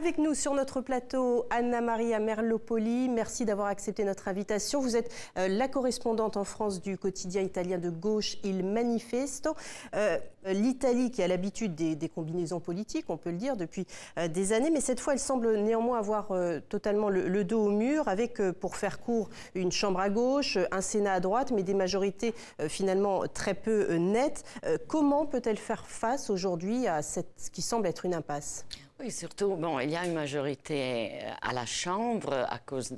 Avec nous sur notre plateau, Anna Maria Merlopoli. Merci d'avoir accepté notre invitation. Vous êtes la correspondante en France du quotidien italien de gauche Il Manifesto. L'Italie qui a l'habitude des combinaisons politiques, on peut le dire, depuis des années, mais cette fois, elle semble néanmoins avoir totalement le dos au mur, avec, pour faire court, une chambre à gauche, un Sénat à droite, mais des majorités finalement très peu nettes. Comment peut-elle faire face aujourd'hui à ce qui semble être une impasse ? Oui, surtout, bon, il y a une majorité à la Chambre à cause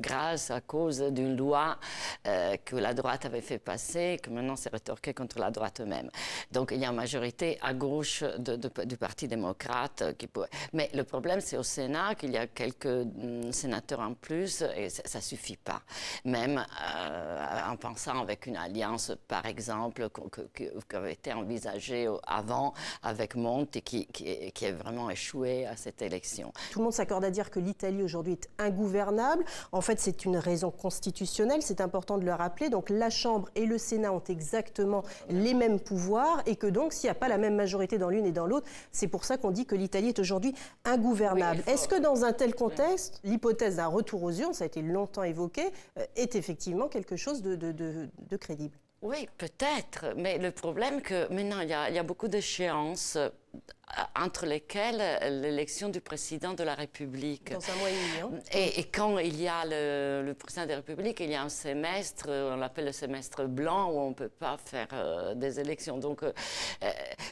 grâce à cause d'une loi que la droite avait fait passer, que maintenant c'est rétorqué contre la droite eux-mêmes. Donc il y a une majorité à gauche du Parti démocrate. Mais le problème, c'est au Sénat qu'il y a quelques sénateurs en plus et ça ne suffit pas. Même en pensant avec une alliance, par exemple, qui avait été envisagée avant avec Monti, qui a vraiment échoué à cette élection. Tout le monde s'accorde à dire que l'Italie aujourd'hui est ingouvernable. En fait, c'est une raison constitutionnelle, c'est important de le rappeler. Donc la Chambre et le Sénat ont exactement les mêmes pouvoirs et que donc s'il n'y a pas la même majorité dans l'une et dans l'autre, c'est pour ça qu'on dit que l'Italie est aujourd'hui ingouvernable. Oui, est-ce que dans un tel contexte, l'hypothèse d'un retour aux urnes, ça a été longtemps évoqué, est effectivement quelque chose de crédible ? Oui, peut-être, mais le problème est que maintenant, il y a beaucoup d'échéances entre lesquelles l'élection du président de la République. Dans un mois et demi, hein. Et quand il y a le président de la République, il y a un semestre, on l'appelle le semestre blanc, où on ne peut pas faire des élections. Donc,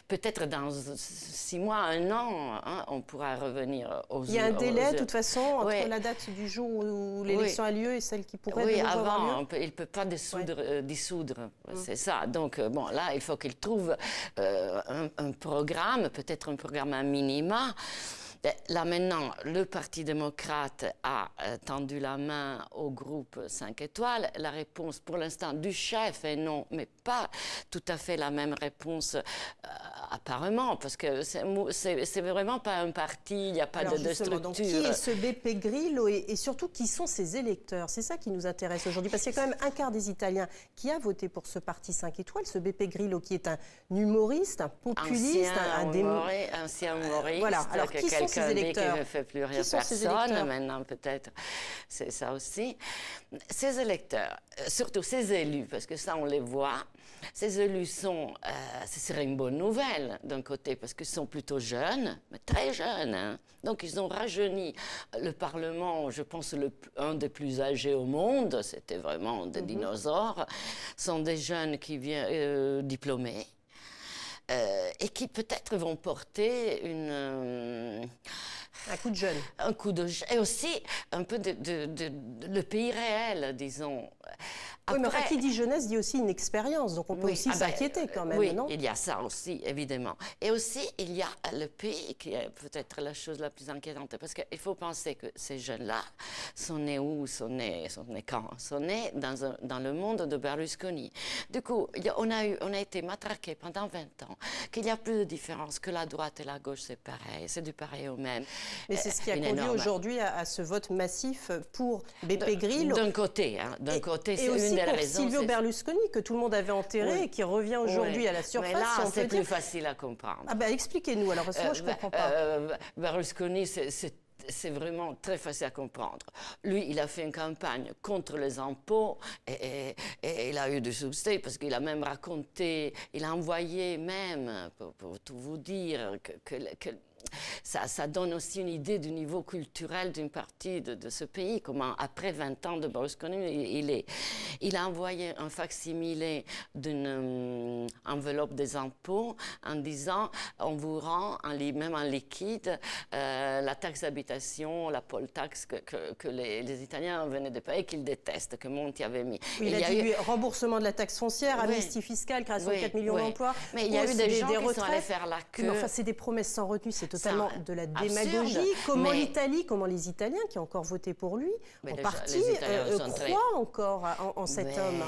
peut-être dans 6 mois, 1 an, hein, on pourra revenir aux... Il y a un délai, de toute façon, entre la date du jour où l'élection a lieu et celle qui pourrait avoir lieu. Il ne peut pas dissoudre, c'est ça. Donc, bon, là, il faut qu'il trouve un programme, peut-être un programme à minima. Là maintenant, le Parti démocrate a tendu la main au groupe 5 étoiles. La réponse pour l'instant du chef est non, mais pas tout à fait la même réponse apparemment, parce que c'est vraiment pas un parti, il n'y a pas de structure. Donc, qui est ce Beppe Grillo et surtout qui sont ses électeurs? C'est ça qui nous intéresse aujourd'hui, parce qu'il y a quand même un quart des Italiens qui a voté pour ce parti 5 étoiles, ce Beppe Grillo qui est un humoriste, un populiste, ancien humoriste. Voilà. Alors qui sont ses électeurs? Qui ne fait plus rien personne, maintenant peut-être, c'est ça aussi. Ces électeurs, surtout ces élus, parce que ça on les voit, ces élus sont, ce serait une bonne nouvelle d'un côté, parce qu'ils sont plutôt jeunes, mais très jeunes, hein. Donc ils ont rajeuni le Parlement, je pense un des plus âgés au monde, c'était vraiment des dinosaures, sont des jeunes qui viennent diplômés. Et qui peut-être vont porter un coup de jeune. Un coup de jeune. Et aussi un peu le pays réel, disons. Après, oui, mais enfin, qui dit jeunesse dit aussi une expérience, donc on peut aussi s'inquiéter quand même, oui, non? Il y a ça aussi, évidemment. Et aussi, il y a le pays qui est peut-être la chose la plus inquiétante, parce qu'il faut penser que ces jeunes-là sont nés où? Sont nés quand? Sont nés dans le monde de Berlusconi. Du coup, on a été matraqués pendant 20 ans, qu'il n'y a plus de différence, que la droite et la gauche, c'est pareil, c'est du pareil au même. Mais c'est ce qui a conduit aujourd'hui à ce vote massif pour Beppe Grillo. D'un côté, hein, c'est une des raisons. Silvio Berlusconi, que tout le monde avait enterré et qui revient aujourd'hui à la surface. Mais là, c'est plus facile à comprendre. Ah ben, expliquez-nous, alors, parce que moi, je ne comprends pas. Berlusconi, c'est vraiment très facile à comprendre. Lui, il a fait une campagne contre les impôts et il a eu du succès parce qu'il a même raconté, il a envoyé même, pour tout vous dire, que ça donne aussi une idée du niveau culturel d'une partie de ce pays, comment après 20 ans de Berlusconi, il a envoyé un facsimilé d'une enveloppe des impôts en disant on vous rend même en liquide la taxe d'habitation, la poll tax que les Italiens venaient de payer, qu'ils détestent, que Monti avait mis. Oui, il a dit remboursement de la taxe foncière, amnistie fiscale, création de 4 millions d'emplois. Mais il y a eu des gens qui sont allés faire la queue. Mais enfin, c'est des promesses sans retenue, c'est totalement de la démagogie. Absurde. Comment l'Italie, comment les Italiens qui ont encore voté pour lui, en partie, croient encore en cet homme?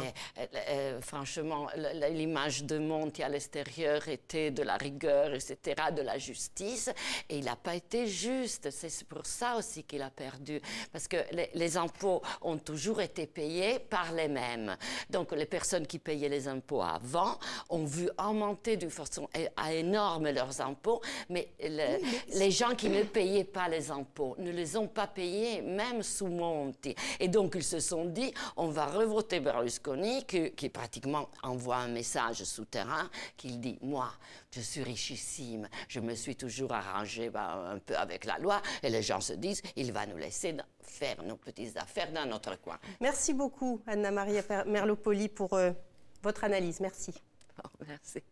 Franchement, l'image de Monti à l'extérieur était de la rigueur, etc., de la justice, et il n'a pas été juste. C'est pour ça aussi qu'il a perdu, parce que les impôts ont toujours été payés par les mêmes. Donc les personnes qui payaient les impôts avant ont vu augmenter d'une façon énorme leurs impôts, mais les gens qui ne payaient pas les impôts ne les ont pas payés, même sous Monti. Et donc, ils se sont dit, on va revoter Berlusconi, qui pratiquement envoie un message souterrain, qu'il dit, moi, je suis richissime, je me suis toujours arrangé un peu avec la loi, et les gens se disent, il va nous laisser faire nos petites affaires dans notre coin. Merci beaucoup, Anna Maria Merlopoli, pour votre analyse. Merci. Oh, merci.